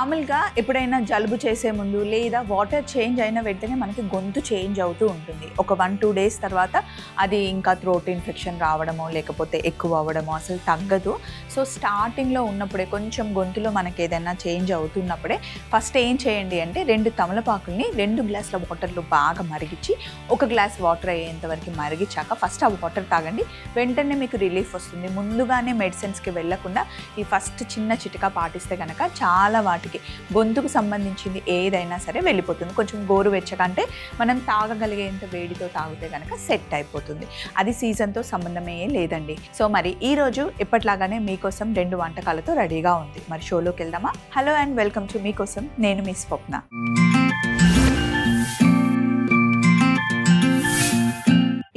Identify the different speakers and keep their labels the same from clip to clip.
Speaker 1: మామూలుగా ఎప్పుడైనా జలుబు చేసే ముందు లేదా వాటర్ చేంజ్ అయిన వెంటనే మనకి గొంతు చేంజ్ అవుతూ ఉంటుంది. ఒక 1-2 డేస్ తర్వాత అది ఇంకా థ్రోట్ ఇన్ఫెక్షన్ రావడమో లేకపోతే ఎక్కువ అవ్వడమో అసలు తగ్గదు. సో స్టార్టింగ్లో ఉన్నప్పుడే కొంచెం గొంతులో మనకి ఏదైనా చేంజ్ అవుతున్నప్పుడే ఫస్ట్ ఏం చేయండి అంటే 2 తమలపాకుల్ని 2 గ్లాసుల వాటర్లో బాగా మరిగించి 1 గ్లాస్ వాటర్ అయ్యేంత వరకు మరిగించాక ఫస్ట్ ఆ వాటర్ తాగండి. వెంటనే మీకు రిలీఫ్ వస్తుంది. ముందుగానే మెడిసిన్స్కి వెళ్ళకుండా ఈ ఫస్ట్ చిన్న చిట్కా పాటిస్తే కనుక చాలా వాటికి గొంతుకు సంబంధించింది ఏదైనా సరే వెళ్ళిపోతుంది. కొంచెం గోరువెచ్చగా అంటే మనం తాగగలిగేంత వేడితో తాగితే కనుక సెట్ అయిపోతుంది. అది సీజన్తో సంబంధమే లేదండి. సో మరి ఈరోజు ఎప్పట్లాగానే మీకోసం 2 వంటకాలతో రెడీగా ఉంది. మరి షోలోకి వెళ్దామా? హలో అండ్ వెల్కమ్ టు మీకోసం. నేను మీ స్వప్న.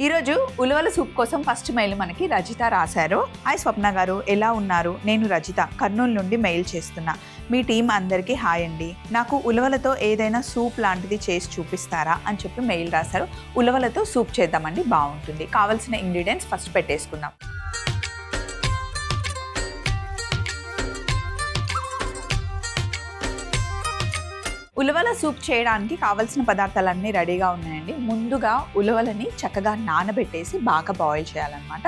Speaker 1: ఈరోజు ఉలవల సూప్ కోసం ఫస్ట్ మెయిల్ మనకి రజిత రాశారు. హాయ్ స్వప్న గారు, ఎలా ఉన్నారు? నేను రజిత, కర్నూలు నుండి మెయిల్ చేస్తున్నా. మీ టీం అందరికీ హాయ్ అండి. నాకు ఉలవలతో ఏదైనా సూప్ లాంటిది చేసి చూపిస్తారా అని చెప్పి మెయిల్ రాశారు. ఉలవలతో సూప్ చేద్దామండి, బాగుంటుంది. కావాల్సిన ఇంగ్రీడియంట్స్ ఫస్ట్ పెట్టేసుకుందాం. ఉలవల సూప్ చేయడానికి కావాల్సిన పదార్థాలన్నీ రెడీగా ఉన్నాయండి. ముందుగా ఉలవలని చక్కగా నానబెట్టేసి బాగా బాయిల్ చేయాలన్నమాట.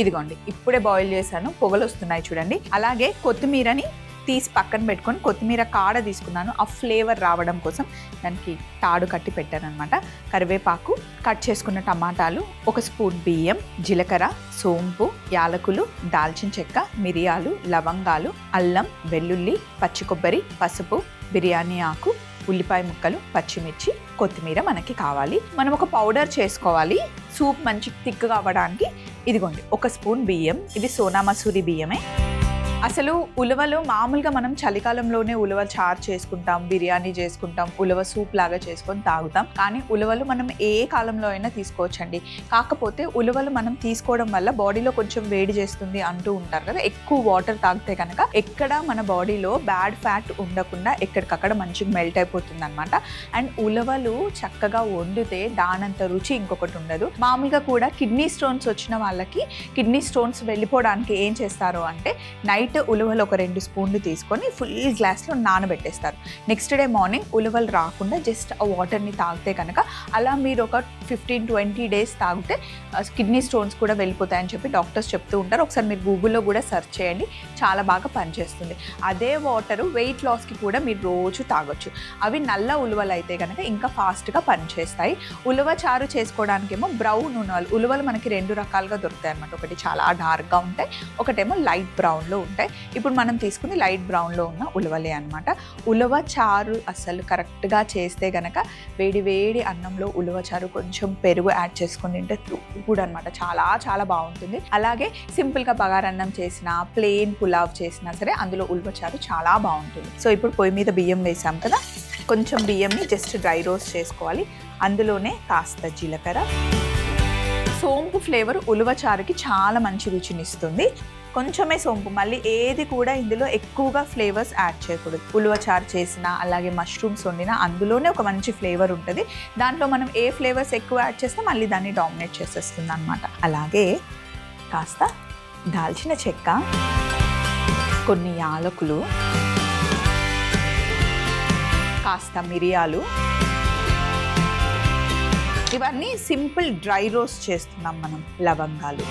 Speaker 1: ఇదిగోండి, ఇప్పుడే బాయిల్ చేశాను, పొగలు వస్తున్నాయి చూడండి. అలాగే కొత్తిమీరని తీసి పక్కన పెట్టుకొని కొత్తిమీర కాడ తీసుకున్నాను, ఆ ఫ్లేవర్ రావడం కోసం దానికి తాడు కట్టి పెట్టాను అనమాట. కరివేపాకు, కట్ చేసుకున్న టమాటాలు, 1 స్పూన్ బియ్యం, జీలకర్ర, సోంపు, యాలకులు, దాల్చిన చెక్క, మిరియాలు, లవంగాలు, అల్లం, వెల్లుల్లి, పచ్చి కొబ్బరి, పసుపు, బిర్యానీ ఆకు, ఉల్లిపాయ ముక్కలు, పచ్చిమిర్చి, కొత్తిమీర మనకి కావాలి. మనం ఒక పౌడర్ చేసుకోవాలి సూప్ మంచి థిక్గా అవ్వడానికి. ఇదిగోండి 1 స్పూన్ బియ్యం, ఇది సోనా మసూరి బియ్యమే. అసలు ఉలవలు మామూలుగా మనం చలికాలంలోనే ఉలవ చారు చేసుకుంటాం, బిర్యానీ చేసుకుంటాం, ఉలవ సూప్ లాగా చేసుకొని తాగుతాం. కానీ ఉలవలు మనం ఏ కాలంలో అయినా తీసుకోవచ్చండి. కాకపోతే ఉలవలు మనం తీసుకోవడం వల్ల బాడీలో కొంచెం వేడి చేస్తుంది అంటూ ఉంటారు కదా. ఎక్కువ వాటర్ తాగితే కనుక ఎక్కడ మన బాడీలో బ్యాడ్ ఫ్యాట్ ఉండకుండా ఎక్కడికక్కడ మంచిగా మెల్ట్ అయిపోతుంది అనమాట. అండ్ ఉలవలు చక్కగా వండితే దానంత రుచి ఇంకొకటి ఉండదు. మామూలుగా కూడా కిడ్నీ స్టోన్స్ వచ్చిన వాళ్ళకి కిడ్నీ స్టోన్స్ వెళ్ళిపోవడానికి ఏం చేస్తారు అంటే నైట్ ఉలవలు ఒక 2 స్పూన్లు తీసుకొని ఫుల్ గ్లాస్లో నానబెట్టేస్తారు. నెక్స్ట్ డే మార్నింగ్ ఉలవలు రాకుండా జస్ట్ ఆ వాటర్ని తాగితే కనుక అలా మీరు ఒక 15-20 డేస్ తాగితే కిడ్నీ స్టోన్స్ కూడా వెళ్ళిపోతాయని చెప్పి డాక్టర్స్ చెప్తూ ఉంటారు. ఒకసారి మీరు గూగుల్లో కూడా సెర్చ్ చేయండి, చాలా బాగా పనిచేస్తుంది. అదే వాటరు వెయిట్ లాస్కి కూడా మీరు రోజు తాగొచ్చు. అవి నల్ల ఉలవలు అయితే కనుక ఇంకా ఫాస్ట్గా పనిచేస్తాయి. ఉలవ చారు చేసుకోవడానికేమో బ్రౌన్ ఉలవలు మనకి 2 రకాలుగా దొరుకుతాయి అనమాట. ఒకటి చాలా డార్క్గా ఉంటాయి, ఒకటేమో లైట్ బ్రౌన్లో ఉంటాయి. ఇప్పుడు మనం తీసుకుని లైట్ బ్రౌన్లో ఉన్న ఉలవలే అనమాట. ఉలవ చారు అసలు కరెక్ట్గా చేస్తే గనక వేడి వేడి అన్నంలో ఉలవ చారు కొంచెం పెరుగు యాడ్ చేసుకుని తింటే కూడా అనమాట చాలా చాలా బాగుంటుంది. అలాగే సింపుల్గా బగారన్నం చేసినా ప్లెయిన్ పులావ్ చేసినా సరే అందులో ఉలవ చారు చాలా బాగుంటుంది. సో ఇప్పుడు పొయ్యి మీద బియ్యం వేసాం కదా, కొంచెం బియ్యంని జస్ట్ డ్రై రోస్ట్ చేసుకోవాలి. అందులోనే కాస్త జీలకర్ర, సోంపు ఫ్లేవర్ ఉలవ చారుకి చాలా మంచి రుచినిస్తుంది. కొంచెమే సోంపు, మళ్ళీ ఏది కూడా ఇందులో ఎక్కువగా ఫ్లేవర్స్ యాడ్ చేయకూడదు. ఉలవ చారు చేసినా అలాగే మష్రూమ్స్ వండినా అందులోనే ఒక మంచి ఫ్లేవర్ ఉంటుంది. దాంట్లో మనం ఏ ఫ్లేవర్స్ ఎక్కువ యాడ్ చేస్తే మళ్ళీ దాన్ని డామినేట్ చేసేస్తుంది అనమాట. అలాగే కాస్త దాల్చిన చెక్క, కొన్ని యాలకులు, కాస్త మిరియాలు, ఇవన్నీ సింపుల్ డ్రై రోస్ట్ చేస్తున్నాం మనం. లవంగాలు,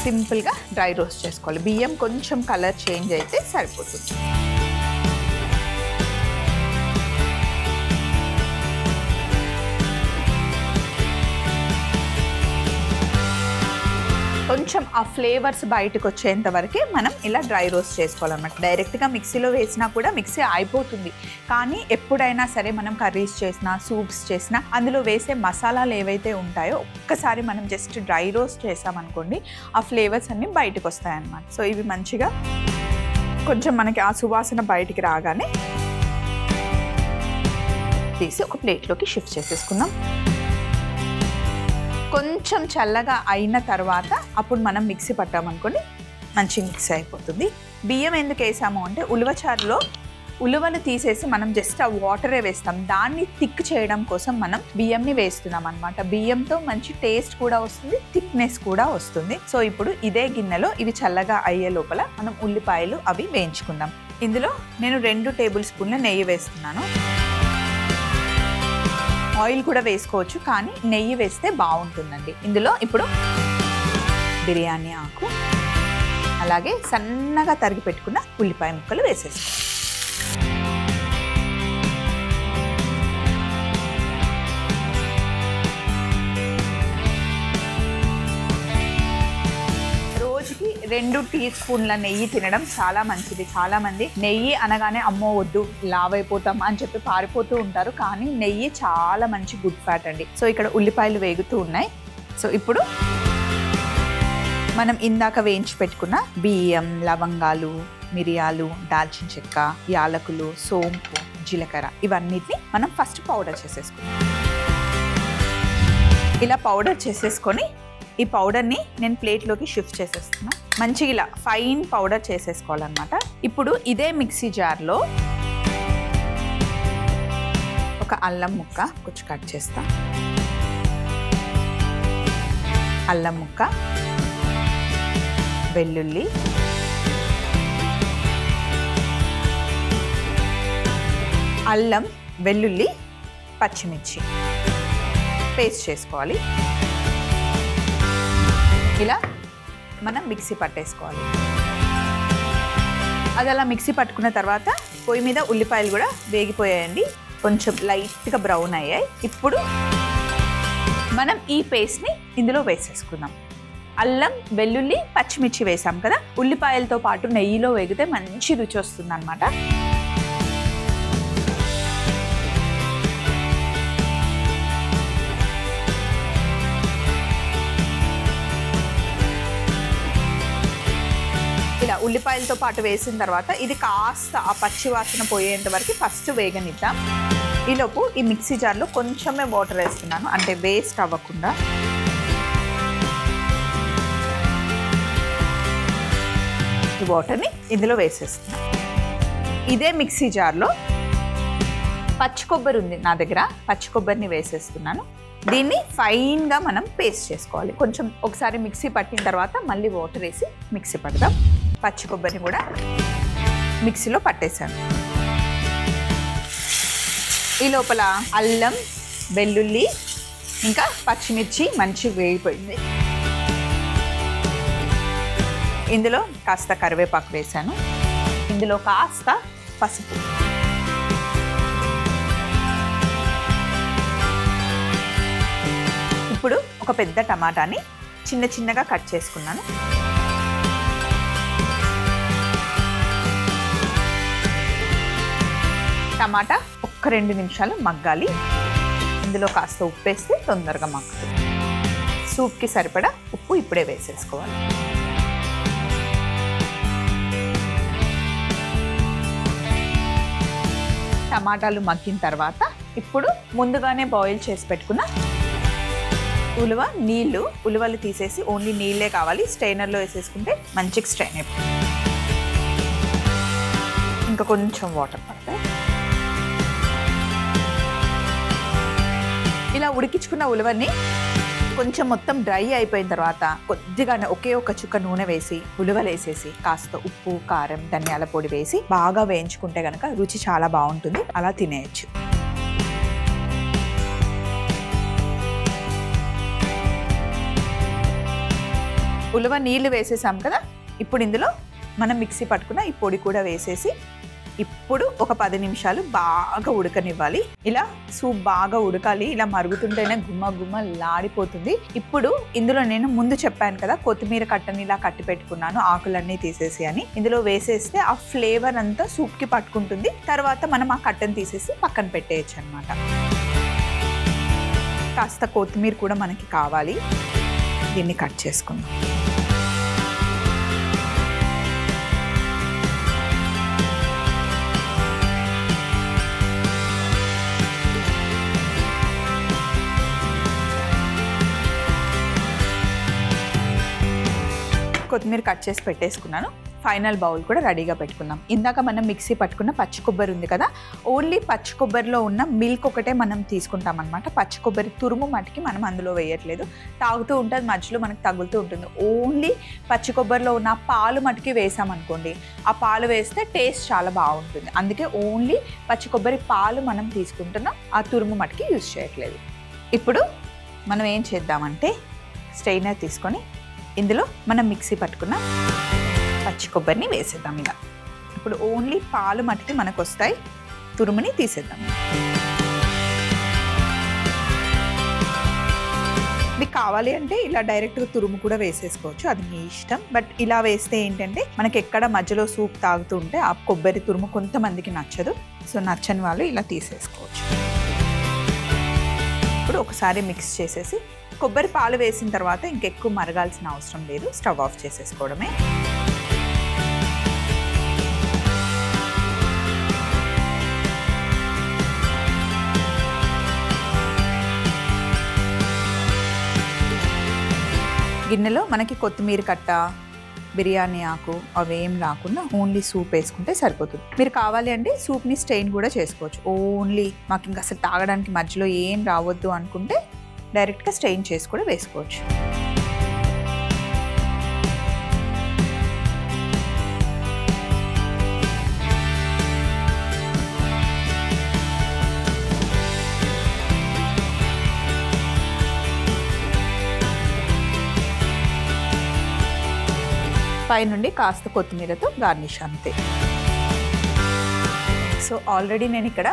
Speaker 1: సింపుల్గా డ్రై రోస్ట్ చేసుకోవాలి. బియ్యం కొంచెం కలర్ చేంజ్ అయితే సరిపోతుంది. కొంచెం ఆ ఫ్లేవర్స్ బయటకు వచ్చేంత వరకే మనం ఇలా డ్రై రోస్ట్ చేసుకోవాలన్నమాట. డైరెక్ట్గా మిక్సీలో వేసినా కూడా మిక్సీ అయిపోతుంది. కానీ ఎప్పుడైనా సరే మనం కర్రీస్ చేసినా సూప్స్ చేసినా అందులో వేసే మసాలాలు ఏవైతే ఉంటాయో ఒక్కసారి మనం జస్ట్ డ్రై రోస్ట్ చేసామనుకోండి ఆ ఫ్లేవర్స్ అన్నీ బయటకు వస్తాయన్నమాట. సో ఇవి మంచిగా కొంచెం మనకి ఆ సువాసన బయటికి రాగానే తీసి ఒక ప్లేట్లోకి షిఫ్ట్ చేసేసుకుందాం. కొంచెం చల్లగా అయిన తర్వాత అప్పుడు మనం మిక్సీ పట్టామనుకోండి మంచి మిక్సీ అయిపోతుంది. బియ్యం ఎందుకు వేసాము అంటే ఉలవచారులో ఉలువలు తీసేసి మనం జస్ట్ ఆ వాటరే వేస్తాం. దాన్ని థిక్ చేయడం కోసం మనం బియ్యంని వేస్తున్నాం అనమాట. బియ్యంతో మంచి టేస్ట్ కూడా వస్తుంది, థిక్నెస్ కూడా వస్తుంది. సో ఇప్పుడు ఇదే గిన్నెలో ఇవి చల్లగా అయ్యే లోపల మనం ఉల్లిపాయలు అవి వేయించుకుందాం. ఇందులో నేను 2 టేబుల్ స్పూన్ల నెయ్యి వేస్తున్నాను. ఆయిల్ కూడా వేసుకోవచ్చు, కానీ నెయ్యి వేస్తే బాగుంటుందండి. ఇందులో ఇప్పుడు బిర్యానీ ఆకు, అలాగే సన్నగా తరిగి పెట్టుకున్న ఉల్లిపాయ ముక్కలు వేసేసుకోవాలి. రోజుకి 2 టీ స్పూన్ల నెయ్యి తినడం చాలా మంచిది. చాలా మంది నెయ్యి అనగానే అమ్మో వద్దు లావ్ అయిపోతాం అని చెప్పి పారిపోతూ ఉంటారు, కానీ నెయ్యి చాలా మంచి గుడ్ ఫ్యాట్ అండి. సో ఇక్కడ ఉల్లిపాయలు వేగుతూ ఉన్నాయి. సో ఇప్పుడు మనం ఇందాక వేయించి పెట్టుకున్న బియ్యం, లవంగాలు, మిరియాలు, దాల్చిన చెక్క, యాలకులు, సోంపు, జీలకర్ర ఇవన్నిటిని మనం ఫస్ట్ పౌడర్ చేసేసుకున్నాం. ఇలా పౌడర్ చేసేసుకొని ఈ పౌడర్ని నేను ప్లేట్లోకి షిఫ్ట్ చేసేస్తున్నా. మంచిగా ఇలా ఫైన్ పౌడర్ చేసేసుకోవాలన్నమాట. ఇప్పుడు ఇదే మిక్సీ జార్లో ఒక అల్లం ముక్క కొంచెం కట్ చేస్తా. అల్లం ముక్క, వెల్లుల్లి, అల్లం, వెల్లుల్లి, పచ్చిమిర్చి పేస్ట్ చేసుకోవాలి. ఇలా మనం మిక్సీ పట్టేసుకోవాలి. అది అలా మిక్సీ పట్టుకున్న తర్వాత పొయ్యి మీద ఉల్లిపాయలు కూడా వేగిపోయాయండి, కొంచెం లైట్గా బ్రౌన్ అయ్యాయి. ఇప్పుడు మనం ఈ పేస్ట్ని ఇందులో వేసేసుకుందాం. అల్లం, వెల్లుల్లి, పచ్చిమిర్చి వేసాం కదా, ఉల్లిపాయలతో పాటు నెయ్యిలో వేగితే మంచి రుచి వస్తుంది అన్నమాట. ఇలా ఉల్లిపాయలతో పాటు వేసిన తర్వాత ఇది కాస్త ఆ పచ్చి వాసన పోయేంత వరకు ఫస్ట్ వేగనిద్దాం. ఈలోపు ఈ మిక్సీ జార్లో కొంచెమే వాటర్ వేస్తున్నాను, అంటే వేస్ట్ అవ్వకుండా. ఈ వాటర్ని ఇందులో వేసేస్తున్నాను. ఇదే మిక్సీ జార్లో పచ్చి కొబ్బరి ఉంది నా దగ్గర, పచ్చి కొబ్బరిని వేసేస్తున్నాను. దీన్ని ఫైన్గా మనం పేస్ట్ చేసుకోవాలి. కొంచెం ఒకసారి మిక్సీ పట్టిన తర్వాత మళ్ళీ వాటర్ వేసి మిక్సీ పడదాం. పచ్చి కొబ్బరిని కూడా మిక్సీలో పట్టేశాను. ఈ లోపల అల్లం, వెల్లుల్లి ఇంకా పచ్చిమిర్చి మంచిగా వేగిపోయింది. ఇందులో కాస్త కరివేపాకు వేసాను. ఇందులో కాస్త పసుపు, ఇప్పుడు ఒక పెద్ద టమాటాని చిన్న చిన్నగా కట్ చేసుకున్నాను. టమాటా ఒక్క 2 నిమిషాలు మగ్గాలి. ఇందులో కాస్త ఉప్పు వేస్తే తొందరగా మగ్గుతుంది. సూప్కి సరిపడా ఉప్పు ఇప్పుడే వేసేసుకోవాలి. టమాటాలు మగ్గిన తర్వాత ఇప్పుడు ముందుగానే బాయిల్ చేసి పెట్టుకున్న ఉలువ నీళ్ళు, ఉలువలు తీసేసి ఓన్లీ నీళ్ళే కావాలి, స్ట్రైనర్లో వేసేసుకుంటే మంచిగా స్ట్రైన్ అయిపోతుంది. ఇంకా కొంచెం వాటర్ పడతాయి. ఇలా ఉడికించుకున్న ఉలువని కొంచెం మొత్తం డ్రై అయిపోయిన తర్వాత కొద్దిగానే ఒకే ఒక చుక్క నూనె వేసి ఉలువలు వేసేసి కాస్త ఉప్పు, కారం, ధనియాల పొడి వేసి బాగా వేయించుకుంటే కనుక రుచి చాలా బాగుంటుంది. అలా తినేయచ్చు. ఉలువ నీళ్లు వేసేసాం కదా, ఇప్పుడు ఇందులో మనం మిక్సీ పట్టుకున్న ఈ పొడి కూడా వేసేసి ఇప్పుడు ఒక 10 నిమిషాలు బాగా ఉడకనివ్వాలి. ఇలా సూప్ బాగా ఉడకాలి, ఇలా మరుగుతుంటేనే గుమ్మ గుమ్మ లాడిపోతుంది. ఇప్పుడు ఇందులో నేను ముందు చెప్పాను కదా, కొత్తిమీర కట్టని ఇలా కట్టి పెట్టుకున్నాను, ఆకులన్నీ తీసేసి అని. ఇందులో వేసేస్తే ఆ ఫ్లేవర్ అంతా సూప్కి పట్టుకుంటుంది. తర్వాత మనం ఆ కట్టను తీసేసి పక్కన పెట్టేయచ్చు అనమాట. కాస్త కొత్తిమీర కూడా మనకి కావాలి, దీన్ని కట్ చేసుకుందాం. కొత్తిమీర కట్ చేసి పెట్టేసుకున్నాను. ఫైనల్ బౌల్ కూడా రెడీగా పెట్టుకుందాం. ఇందాక మనం మిక్సీ పట్టుకున్న పచ్చి కొబ్బరి ఉంది కదా, ఓన్లీ పచ్చి కొబ్బరిలో ఉన్న మిల్క్ ఒకటే మనం తీసుకుంటాం అనమాట. పచ్చి కొబ్బరి తురుము మటుకి మనం అందులో వేయట్లేదు, తాగుతూ ఉంటుంది, మధ్యలో మనకు తగులుతూ ఉంటుంది. ఓన్లీ పచ్చి కొబ్బరిలో ఉన్న పాలు మటుకి వేసామనుకోండి, ఆ పాలు వేస్తే టేస్ట్ చాలా బాగుంటుంది. అందుకే ఓన్లీ పచ్చి కొబ్బరి పాలు మనం తీసుకుంటున్నాం, ఆ తురుము మటుకి యూజ్ చేయట్లేదు. ఇప్పుడు మనం ఏం చేద్దామంటే స్ట్రెయినర్ తీసుకొని ఇందులో మనం మిక్సీ పట్టుకున్న పచ్చి కొబ్బరిని వేసేద్దాం. ఇలా ఇప్పుడు ఓన్లీ పాలు మట్టుకి మనకు వస్తాయి, తురుముని తీసేద్దాం. మీకు కావాలి అంటే ఇలా డైరెక్ట్గా తురుము కూడా వేసేసుకోవచ్చు, అది మీ ఇష్టం. బట్ ఇలా వేస్తే ఏంటంటే మనకి ఎక్కడ మధ్యలో సూప్ తాగుతూ ఉంటే ఆ కొబ్బరి తురుము కొంతమందికి నచ్చదు, సో నచ్చని వాళ్ళు ఇలా తీసేసుకోవచ్చు. ఇప్పుడు ఒకసారి మిక్స్ చేసేసి కొబ్బరి పాలు వేసిన తర్వాత ఇంకెక్కువ మరగాల్సిన అవసరం లేదు, స్టవ్ ఆఫ్ చేసేసుకోవడమే. గిన్నెలో మనకి కొత్తిమీర కట్ట, బిర్యానీ ఆకు అవేం రాకుండా ఓన్లీ సూప్ వేసుకుంటే సరిపోతుంది. మీరు కావాలి అంటే సూప్ని స్టెయిన్ కూడా చేసుకోవచ్చు. ఓన్లీ మాకు ఇంకా అసలు తాగడానికి మధ్యలో ఏం రావద్దు అనుకుంటే డైరెక్ట్గా స్టెయిన్ చేసి కూడా వేసుకోవచ్చు. పైనుండి కాస్త కొత్తిమీరతో గార్నిష్ అంతే. సో ఆల్రెడీ నేను ఇక్కడ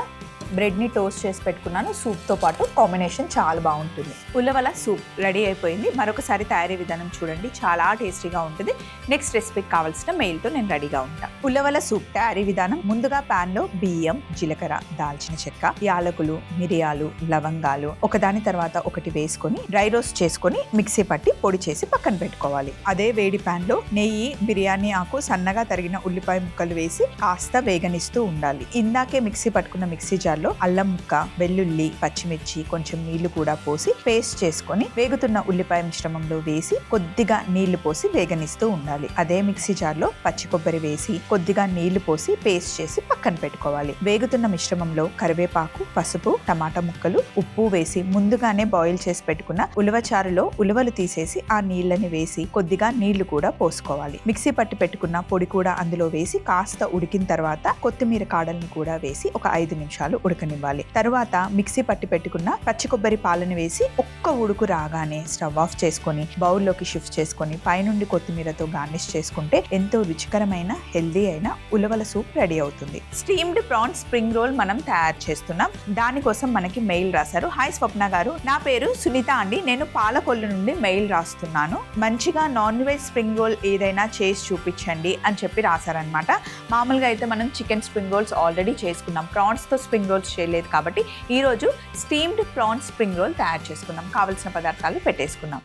Speaker 1: బ్రెడ్ని టోస్ట్ చేసి పెట్టుకున్నాను, సూప్తో పాటు కాంబినేషన్ చాలా బాగుంటుంది. ఉలవల సూప్ రెడీ అయిపోయింది. మరొకసారి తయారీ విధానం చూడండి, చాలా టేస్టీగా ఉంటుంది. నెక్స్ట్ రెసిపీకి కావాల్సిన మెయిల్తో నేను రెడీగా ఉంటాను. ఉలవల సూప్ తయారీ విధానం: ముందుగా ప్యాన్లో బియ్యం, జీలకర్ర, దాల్చిన చెక్క, యాలకులు, మిరియాలు, లవంగాలు ఒకదాని తర్వాత ఒకటి వేసుకొని డ్రై రోస్ట్ చేసుకొని మిక్సీ పట్టి పొడి చేసి పక్కన పెట్టుకోవాలి. అదే వేడి ప్యాన్లో నెయ్యి, బిర్యానీ ఆకు, సన్నగా తరిగిన ఉల్లిపాయ ముక్కలు వేసి కాస్త వేగనిస్తూ ఉండాలి. ఇందాకే మిక్సీ పట్టుకున్న మిక్సీ జార్ అల్లం ముక్క, వెల్లుల్లి, పచ్చిమిర్చి, కొంచెం నీళ్లు కూడా పోసి పేస్ట్ చేసుకొని వేగుతున్న ఉల్లిపాయ మిశ్రమంలో వేసి కొద్దిగా నీళ్లు పోసి వేగనిస్తూ ఉండాలి. అదే మిక్సీ జార్ లో పచ్చి కొబ్బరి వేసి కొద్దిగా నీళ్లు పోసి పేస్ట్ చేసి పక్కన పెట్టుకోవాలి. వేగుతున్న మిశ్రమంలో కరివేపాకు, పసుపు, టమాటా ముక్కలు, ఉప్పు వేసి ముందుగానే బాయిల్ చేసి పెట్టుకున్న ఉలవచారులో ఉలవలు తీసేసి ఆ నీళ్లని వేసి కొద్దిగా నీళ్లు కూడా పోసుకోవాలి. మిక్సీ పట్టి పెట్టుకున్న పొడి కూడా అందులో వేసి కాస్త ఉడికిన తర్వాత కొత్తిమీర కాడల్ని కూడా వేసి ఒక 5 నిమిషాలు ఉడకనివ్వాలి. తరువాత మిక్సీ పట్టి పెట్టుకున్న పచ్చి కొబ్బరి పాలను వేసి ఒక్క ఉడుకు రాగానే స్టవ్ ఆఫ్ చేసుకొని బౌల్లోకి షిఫ్ట్ చేసుకొని పైనుండి కొత్తిమీరతో గార్నిష్ చేసుకుంటే ఎంతో రుచికరమైన హెల్దీ అయిన ఉలవల సూప్ రెడీ అవుతుంది. స్టీమ్డ్ ప్రాన్స్ స్ప్రింగ్ రోల్ మనం తయారు చేస్తున్నాం. దానికోసం మనకి మెయిల్ రాశారు. హాయ్ స్వప్న గారు, నా పేరు సునీత అండి, నేను పాలకొల్లు నుండి మెయిల్ రాస్తున్నాను. మంచిగా నాన్ వెజ్ స్ప్రింగ్ రోల్ ఏదైనా చేసి చూపించండి అని చెప్పి రాశారనమాట. మామూలుగా అయితే మనం చికెన్ స్ప్రింగ్ రోల్స్ ఆల్రెడీ చేసుకున్నాం, ప్రాన్స్ తో స్ప్రింగ్ రోల్స్ చేయలేదు కాబట్టి ఈరోజు స్టీమ్డ్ ప్రాన్స్ స్ప్రింగ్ రోల్ తయారు చేసుకుందాం. కావలసిన పదార్థాలు పెట్టేసుకుందాం.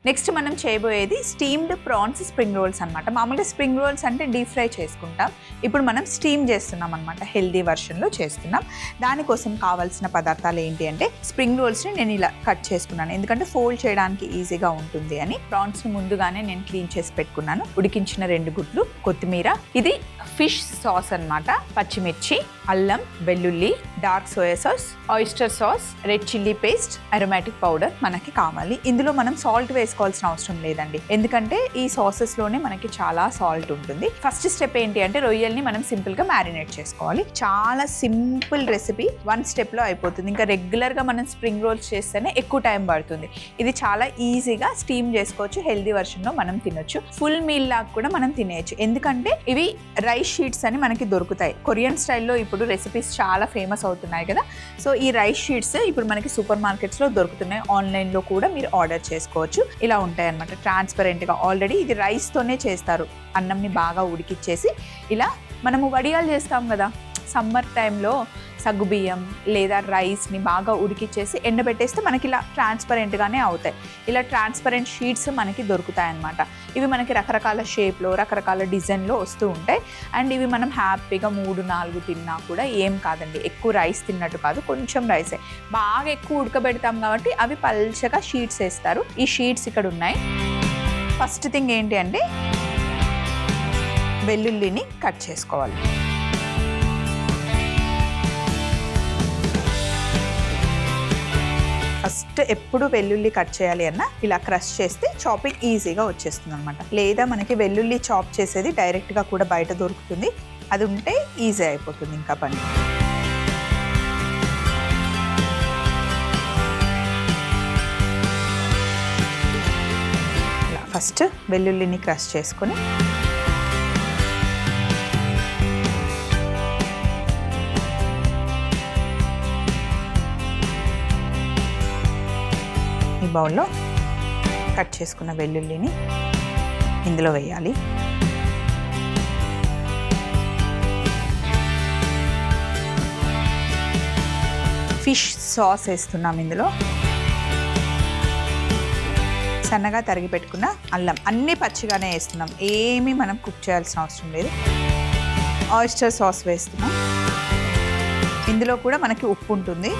Speaker 1: నెక్స్ట్ మనం చేయబోయేది స్టీమ్డ్ ప్రాన్స్ స్ప్రింగ్ రోల్స్ అనమాట. మామూలుగా స్ప్రింగ్ రోల్స్ అంటే డీప్ ఫ్రై చేసుకుంటాం, ఇప్పుడు మనం స్టీమ్ చేస్తున్నాం అనమాట, హెల్దీ వర్షన్లో చేస్తున్నాం. దానికోసం కావాల్సిన పదార్థాలు ఏంటి అంటే స్ప్రింగ్ రోల్స్ని నేను ఇలా కట్ చేసుకున్నాను, ఎందుకంటే ఫోల్డ్ చేయడానికి ఈజీగా ఉంటుంది అని. ప్రాన్స్ని ముందుగానే నేను క్లీన్ చేసి పెట్టుకున్నాను. ఉడికించిన 2 గుడ్లు, కొత్తిమీర, ఇది ఫిష్ సాస్ అనమాట, పచ్చిమిర్చి, అల్లం, వెల్లుల్లి, dark soya sauce, oyster sauce, red chilli paste, aromatic powder మనకి కావాలి. ఇందులో మనం సాల్ట్ వేసుకోవాల్సిన అవసరం లేదండి, ఎందుకంటే ఈ సాసెస్ లోనే మనకి చాలా సాల్ట్ ఉంటుంది. ఫస్ట్ స్టెప్ ఏంటి అంటే రొయ్యల్ని మనం సింపుల్ గా మ్యారినేట్ చేసుకోవాలి. చాలా సింపుల్ రెసిపీ, 1 స్టెప్ లో అయిపోతుంది. ఇంకా రెగ్యులర్ గా మనం స్ప్రింగ్ రోల్స్ చేస్తేనే ఎక్కువ టైం పడుతుంది. ఇది చాలా ఈజీగా స్టీమ్ చేసుకోవచ్చు, హెల్దీ వర్షన్ లో మనం తినొచ్చు. ఫుల్ మీల్ లాగా కూడా మనం తినేయచ్చు, ఎందుకంటే ఇవి రైస్ షీట్స్ అని మనకి దొరుకుతాయి. కొరియన్ స్టైల్లో ఇప్పుడు రెసిపీస్ చాలా ఫేమస్ అవుతున్నాయి కదా, సో ఈ రైస్ షీట్స్ ఇప్పుడు మనకి సూపర్ మార్కెట్స్ లో దొరుకుతున్నాయి, ఆన్లైన్ లో కూడా మీరు ఆర్డర్ చేసుకోవచ్చు. ఇలా ఉంటాయి అన్నమాట ట్రాన్స్పరెంట్ గా. ఆల్రెడీ ఇది రైస్ తోనే చేస్తారు, అన్నంని బాగా ఉడికిచ్చేసి. ఇలా మనము వడియాలు చేస్తాం కదా, సమ్మర్ టైంలో సగ్గుబియ్యం లేదా రైస్ని బాగా ఉడికిచ్చేసి ఎండబెట్టేస్తే మనకి ఇలా ట్రాన్స్పరెంట్గానే అవుతాయి. ఇలా ట్రాన్స్పరెంట్ షీట్స్ మనకి దొరుకుతాయి అన్నమాట. ఇవి మనకి రకరకాల షేప్లో రకరకాల డిజైన్లో వస్తూ ఉంటాయి. అండ్ ఇవి మనం హ్యాపీగా 3-4 తిన్నా కూడా ఏం కాదండి. ఎక్కువ రైస్ తిన్నట్టు కాదు, కొంచెం రైసే. బాగా ఎక్కువ ఉడకబెడతాం కాబట్టి అవి పల్చగా షీట్స్ వేస్తారు. ఈ షీట్స్ ఇక్కడ ఉన్నాయి. ఫస్ట్ థింగ్ ఏంటి అంటే వెల్లుల్లిని కట్ చేసుకోవాలి. ఫస్ట్ ఎప్పుడు వెల్లుల్లి కట్ చేయాలి అన్నా ఇలా క్రష్ చేస్తే చాపింగ్ ఈజీగా వచ్చేస్తుంది అనమాట. లేదా మనకి వెల్లుల్లి చాప్ చేసేది డైరెక్ట్గా కూడా బయట దొరుకుతుంది. అది ఉంటే ఈజీ అయిపోతుంది ఇంకా పని. ఇలా ఫస్ట్ వెల్లుల్లిని క్రష్ చేసుకొని ఈ బౌల్లో కట్ చేసుకున్న వెల్లుల్లిని ఇందులో వేయాలి. ఫిష్ సాస్ వేస్తున్నాం ఇందులో. సన్నగా తరిగి పెట్టుకున్న అల్లం, అన్నీ పచ్చిగానే వేస్తున్నాం, ఏమీ మనం కుక్ చేయాల్సిన అవసరం లేదు. ఆయిస్టర్ సాస్ వేస్తున్నాం. ఇందులో కూడా మనకి ఉప్పు ఉంటుంది.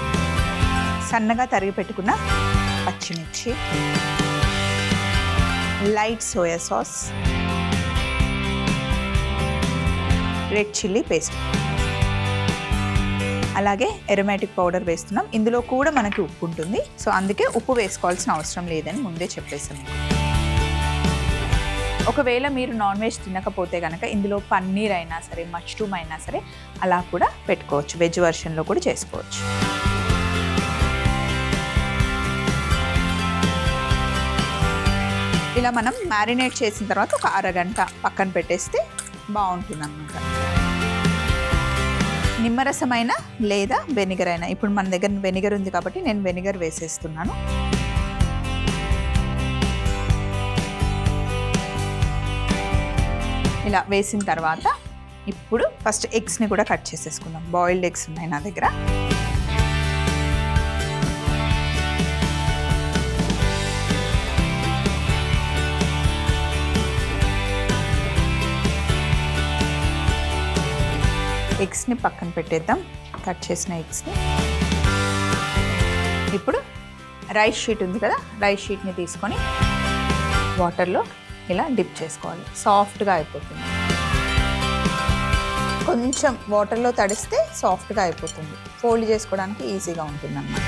Speaker 1: సన్నగా తరిగి పెట్టుకున్న పచ్చిమిర్చి, light soya sauce, red chilli paste, అలాగే ఎరోమాటిక్ పౌడర్ వేస్తున్నాం. ఇందులో కూడా మనకి ఉప్పు ఉంటుంది. సో అందుకే ఉప్పు వేసుకోవాల్సిన అవసరం లేదని ముందే చెప్పేసాను. ఒకవేళ మీరు నాన్ వెజ్ తినకపోతే కనుక ఇందులో పన్నీర్ అయినా సరే, మష్రూమ్ అయినా సరే అలా కూడా పెట్టుకోవచ్చు. వెజ్ వర్షన్లో కూడా చేసుకోవచ్చు. ఇలా మనం మ్యారినేట్ చేసిన తర్వాత ఒక అరగంట పక్కన పెట్టేస్తే బాగుంటుంది అన్నమాట. నిమ్మరసమైన లేదా వెనిగర్ అయినా, ఇప్పుడు మన దగ్గర వెనిగర్ ఉంది కాబట్టి నేను వెనిగర్ వేసేస్తున్నాను. ఇలా వేసిన తర్వాత ఇప్పుడు ఫస్ట్ ఎగ్స్ని కూడా కట్ చేసేసుకుందాం. బాయిల్డ్ ఎగ్స్ ఉన్నాయి నా దగ్గర. ఎగ్స్ని పక్కన పెట్టేద్దాం, కట్ చేసిన ఎగ్స్ని. ఇప్పుడు రైస్ షీట్ ఉంది కదా, రైస్ షీట్ని తీసుకొని వాటర్లో ఇలా డిప్ చేసుకోవాలి. సాఫ్ట్గా అయిపోతుంది. కొంచెం వాటర్లో తడిస్తే సాఫ్ట్గా అయిపోతుంది. ఫోల్డ్ చేసుకోవడానికి ఈజీగా ఉంటుంది అన్నమాట.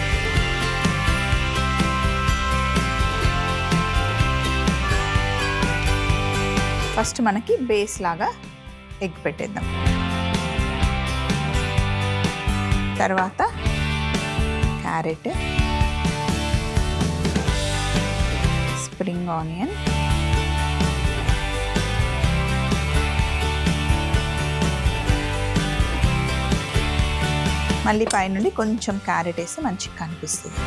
Speaker 1: ఫస్ట్ మనకి బేస్ లాగా ఎగ్ పెట్టేద్దాం. తర్వాత క్యారెట్, స్ప్రింగ్ ఆనియన్, మళ్ళీ పైనుండి కొంచెం క్యారెట్ వేస్తే మంచిగా కనిపిస్తుంది.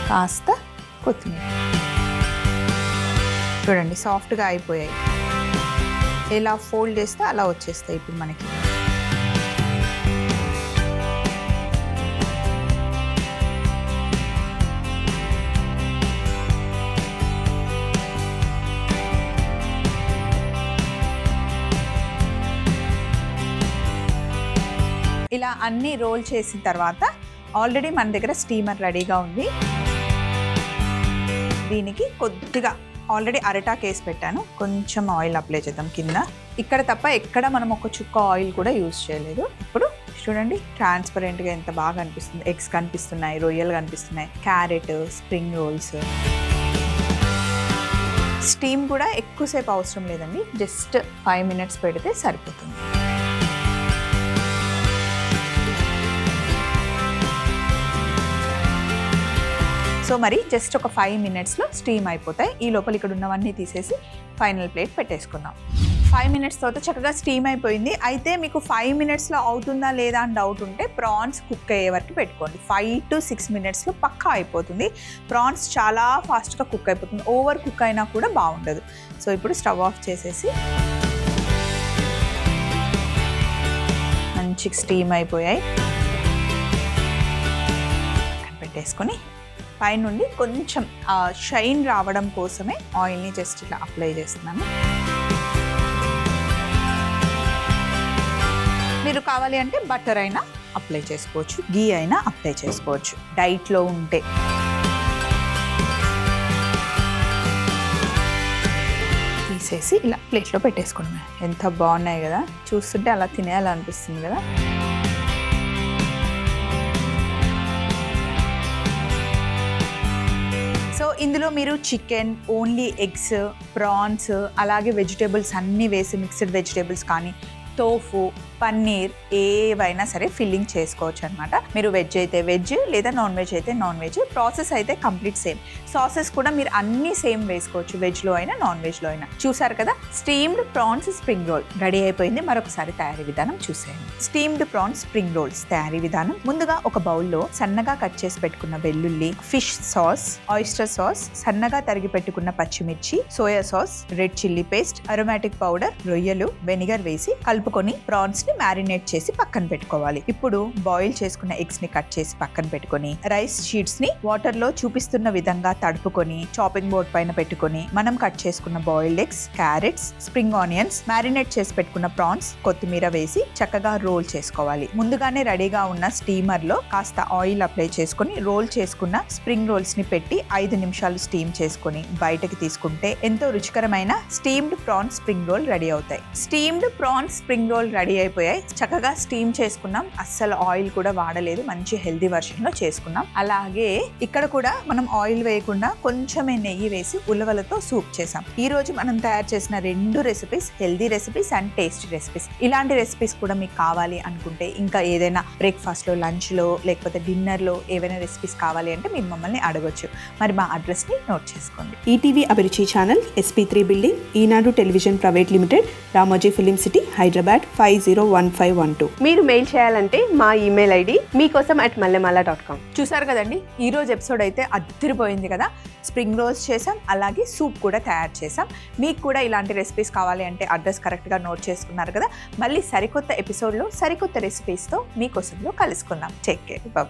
Speaker 1: కాస్త కొత్తిమీర. చూడండి సాఫ్ట్గా అయిపోయాయి. ఎలా ఫోల్డ్ చేస్తే అలా వచ్చేస్తాయి ఇప్పుడు మనకి. ఇలా అన్నీ రోల్ చేసిన తర్వాత ఆల్రెడీ మన దగ్గర స్టీమర్ రెడీగా ఉంది. దీనికి కొద్దిగా ఆల్రెడీ అరటాకు వేసి పెట్టాను. కొంచెం ఆయిల్ అప్లై చేద్దాం కింద. ఇక్కడ తప్ప ఎక్కడ మనం ఒక చుక్క ఆయిల్ కూడా యూజ్ చేయలేదు. ఇప్పుడు చూడండి ట్రాన్స్పరెంట్గా ఎంత బాగా అనిపిస్తుంది. ఎగ్స్ కనిపిస్తున్నాయి, రొయ్యలు కనిపిస్తున్నాయి, క్యారెట్, స్ప్రింగ్ రోల్స్. స్టీమ్ కూడా ఎక్కువసేపు అవసరం లేదండి, జస్ట్ 5 minutes పెడితే సరిపోతుంది. సో మరి జస్ట్ ఒక 5 minutesలో స్టీమ్ అయిపోతాయి. ఈ లోపల ఇక్కడ ఉన్నవన్నీ తీసేసి ఫైనల్ ప్లేట్ పెట్టేసుకుందాం. 5 minutes తర్వాత చక్కగా స్టీమ్ అయిపోయింది. అయితే మీకు 5 minutesలో అవుతుందా లేదా అని డౌట్ ఉంటే ప్రాన్స్ కుక్ అయ్యే వరకు పెట్టుకోండి. 5 to 6 minutesలో పక్కా అయిపోతుంది. ప్రాన్స్ చాలా ఫాస్ట్గా కుక్ అయిపోతుంది. ఓవర్ కుక్ అయినా కూడా బాగుండదు. సో ఇప్పుడు స్టవ్ ఆఫ్ చేసేసి మంచి స్టీమ్ అయిపోయాయి. పెట్టేసుకొని పైనుండి కొంచెం షైన్ రావడం కోసమే ఆయిల్ని జస్ట్ ఇట్లా అప్లై చేస్తున్నాను. మీరు కావాలి అంటే బటర్ అయినా అప్లై చేసుకోవచ్చు, గీ అయినా అప్లై చేసుకోవచ్చు డైట్లో ఉంటే. తీసేసి ఇలా ప్లేట్లో పెట్టేసుకోండి. ఎంత బాగున్నాయి కదా, చూస్తుంటే అలా తినేయాలనిపిస్తుంది కదా. సో ఇందులో మీరు చికెన్, ఓన్లీ ఎగ్స్, ప్రాన్స్, అలాగే వెజిటేబుల్స్ అన్నీ వేసి మిక్స్డ్ వెజిటేబుల్స్ కానీ టోఫు, పన్నీర్ ఏవైనా సరే ఫిల్లింగ్ చేసుకోవచ్చు అనమాట. మీరు వెజ్ అయితే వెజ్, లేదా నాన్ వెజ్ అయితే నాన్ వెజ్. ప్రాసెస్ అయితే కంప్లీట్ సేమ్. సాసెస్ కూడా మీరు అన్నీ సేమ్ వేసుకోవచ్చు, వెజ్లో అయినా నాన్ వెజ్లో అయినా. చూసారు కదా, steamed prawns spring roll ready అయిపోయింది. మరొకసారి తయారీ విధానం చూసేయండి. స్టీమ్డ్ ప్రాన్స్ స్ప్రింగ్ రోల్స్ తయారీ విధానం. ముందుగా ఒక బౌల్లో సన్నగా కట్ చేసి పెట్టుకున్న వెల్లుల్లి, ఫిష్ సాస్, ఆయిస్టర్ సాస్, సన్నగా తరిగి పెట్టుకున్న పచ్చిమిర్చి, soya sauce, red chilli paste, aromatic powder, రొయ్యలు, వెనిగర్ వేసి కలుపుకొని ప్రాన్స్ మ్యారినేట్ చేసి పక్కన పెట్టుకోవాలి. ఇప్పుడు బాయిల్ చేసుకున్న ఎగ్స్ ని కట్ చేసి పక్కన పెట్టుకొని రైస్ షీట్స్ ని వాటర్ లో చూపిస్తున్న విధంగా తడుపుకొని చాపింగ్ బోర్డ్ పైన పెట్టుకొని మనం కట్ చేసుకున్న boiled eggs, carrots, spring onions, marinate చేసి పెట్టుకున్న ప్రాన్స్, కొత్తిమీర వేసి చక్కగా రోల్ చేసుకోవాలి. ముందుగానే రెడీగా ఉన్న స్టీమర్ లో కాస్త ఆయిల్ అప్లై చేసుకుని రోల్ చేసుకున్న స్ప్రింగ్ రోల్స్ ని పెట్టి 5 నిమిషాలు స్టీమ్ చేసుకుని బయటకి తీసుకుంటే ఎంతో రుచికరమైన steamed prawns spring roll ready అవుతాయి. Steamed prawns spring roll ready అయిపోయాయి. చక్కగా స్టీమ్ చేసుకున్నాం, అస్సలు ఆయిల్ కూడా వాడలేదు, మంచి హెల్దీ వర్షన్ లో చేసుకున్నాం. అలాగే ఇక్కడ కూడా మనం ఆయిల్ వేయకుండా కొంచెమే నెయ్యి వేసి ఉలవలతో సూప్ చేసాం. ఈ రోజు మనం తయారు చేసిన 2 recipes healthy recipes and tasty recipes. ఇలాంటి రెసిపీస్ కూడా మీకు కావాలి అనుకుంటే, ఇంకా ఏదైనా బ్రేక్ఫాస్ట్ లో, లంచ్ లో, లేకపోతే డిన్నర్ లో ఏవైనా రెసిపీస్ కావాలి అంటే మీరు మమ్మల్ని అడగొచ్చు. మరి మా అడ్రస్ ని నోట్ చేసుకోండి.
Speaker 2: ETV Abhiruchi channel, SP3 building, Eenadu television private limited, Ramoji film city, Hyderabad 501512.
Speaker 3: మీరు మెయిల్ చేయాలంటే మా ఈమెయిల్ ఐడి meekosam@mallemala.com.
Speaker 1: చూసారు కదండి, ఈ రోజు ఎపిసోడ్ అయితే అదిరిపోయింది కదా. స్ప్రింగ్ రోల్స్ చేసాం, అలాగే సూప్ కూడా తయారు చేసాం. మీకు కూడా ఇలాంటి రెసిపీస్ కావాలి అంటే అడ్రస్ కరెక్ట్గా నోట్ చేసుకున్నారు కదా. మళ్ళీ సరికొత్త ఎపిసోడ్లో సరికొత్త రెసిపీస్తో మీకోసంలో కలుసుకుందాం. Take care, bye.